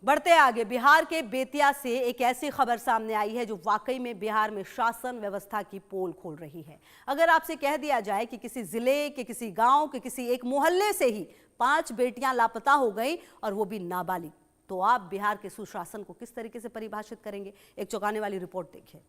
बढ़ते आगे, बिहार के बेतिया से एक ऐसी खबर सामने आई है जो वाकई में बिहार में शासन व्यवस्था की पोल खोल रही है। अगर आपसे कह दिया जाए कि किसी जिले के, किसी गांव के, किसी एक मोहल्ले से ही 5 बेटियां लापता हो गई और वो भी नाबालिग, तो आप बिहार के सुशासन को किस तरीके से परिभाषित करेंगे? एक चौंकाने वाली रिपोर्ट देखिए।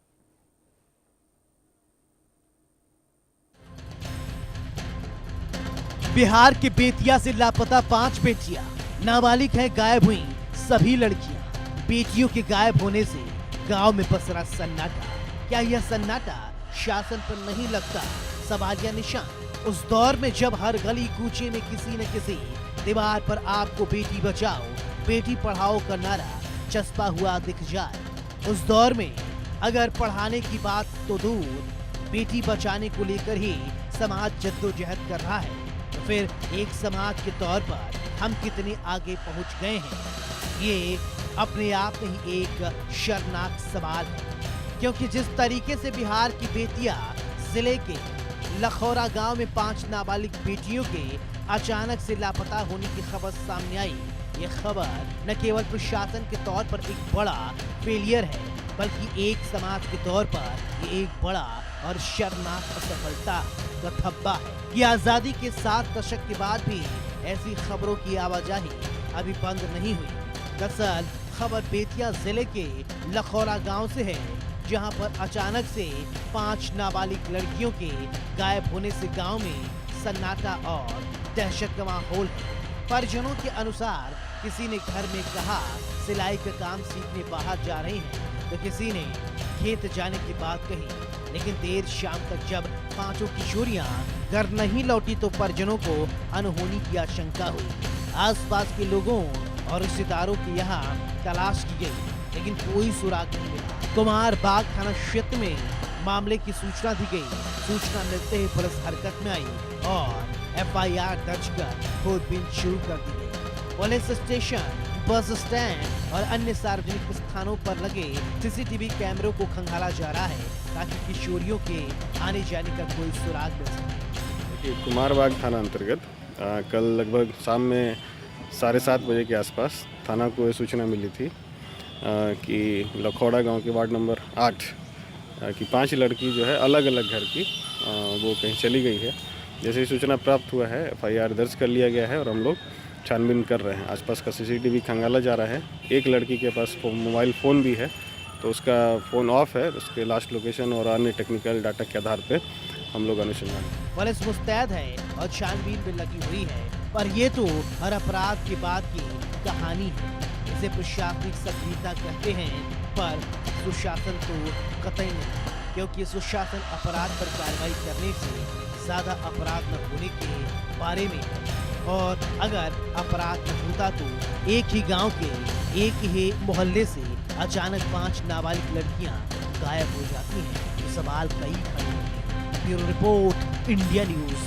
बिहार के बेतिया से लापता 5 बेटियां, नाबालिग है, गायब हुई सभी लड़कियां। बेटियों के गायब होने से गांव में पसरा सन्नाटा। क्या यह सन्नाटा शासन पर नहीं लगता सवालिया निशान? उस दौर में जब हर गली कूचे में किसी न किसी दीवार पर आपको बेटी बचाओ बेटी पढ़ाओ का नारा चस्पा हुआ दिख जाए, उस दौर में अगर पढ़ाने की बात तो दूर, बेटी बचाने को लेकर ही समाज जद्दोजहद कर रहा है, तो फिर एक समाज के तौर पर हम कितने आगे पहुंच गए हैं? ये अपने आप में ही एक शर्मनाक सवाल है, क्योंकि जिस तरीके से बिहार की बेतिया जिले के लखौरा गांव में 5 नाबालिग बेटियों के अचानक से लापता होने की खबर सामने आई, ये खबर न केवल प्रशासन के तौर पर एक बड़ा फेलियर है, बल्कि एक समाज के तौर पर ये एक बड़ा और शर्मनाक असफलता का धब्बा है। ये आजादी के 7 दशक के बाद भी ऐसी खबरों की आवाजाही अभी बंद नहीं हुई। दरअसल खबर बेतिया जिले के लखौरा गांव से है, जहां पर अचानक से 5 नाबालिग लड़कियों के गायब होने से गांव में सन्नाटा और दहशत का माहौल है। परिजनों के अनुसार किसी ने घर में कहा सिलाई का काम सीखने बाहर जा रही हैं, तो किसी ने खेत जाने की बात कही, लेकिन देर शाम तक जब 5 किशोरियां घर नहीं लौटी तो परिजनों को अनहोनी की आशंका हुई। आसपास के लोगों और रिश्तेदारों की यहाँ तलाश की गई, लेकिन कोई सुराग नहीं मिला। कुमार बाग थाना क्षेत्र में मामले की सूचना दी गई। सूचना मिलते ही पुलिस हरकत में आई और FIR दर्ज कर खोजबीन शुरू कर दी गई। पुलिस स्टेशन, बस स्टैंड और अन्य सार्वजनिक स्थानों पर लगे CCTV कैमरों को खंगाला जा रहा है, ताकि किशोरियों के आने जाने का कोई सुराग मिल सके। कुमार बाग थाना अंतर्गत कल लगभग शाम में 7:30 बजे के आसपास थाना को ये सूचना मिली थी कि लखौड़ा गांव के वार्ड नंबर 8 की 5 लड़की जो है अलग अलग घर की वो कहीं चली गई है। जैसे ही सूचना प्राप्त हुआ है FIR दर्ज कर लिया गया है और हम लोग छानबीन कर रहे हैं। आसपास का CCTV खंगाला जा रहा है। एक लड़की के पास मोबाइल फ़ोन भी है, तो उसका फ़ोन ऑफ है। उसके लास्ट लोकेशन और अन्य टेक्निकल डाटा के आधार पे हम लोग अनुसंधान। पुलिस मुस्तैद है और छानबीन भी लगी हुई है, पर ये तो हर अपराध के बाद की कहानी है। इसे प्रशासनिक सक्रियता कहते हैं, पर सुशासन तो कतई नहीं, क्योंकि सुशासन अपराध पर कार्रवाई करने से ज्यादा अपराध न होने के बारे में है। और अगर अपराध न होता तो एक ही गांव के एक ही मोहल्ले से अचानक 5 नाबालिग लड़कियां गायब हो जाती हैं, तो सवाल कई खड़े होते हैं। Bureau report, India news.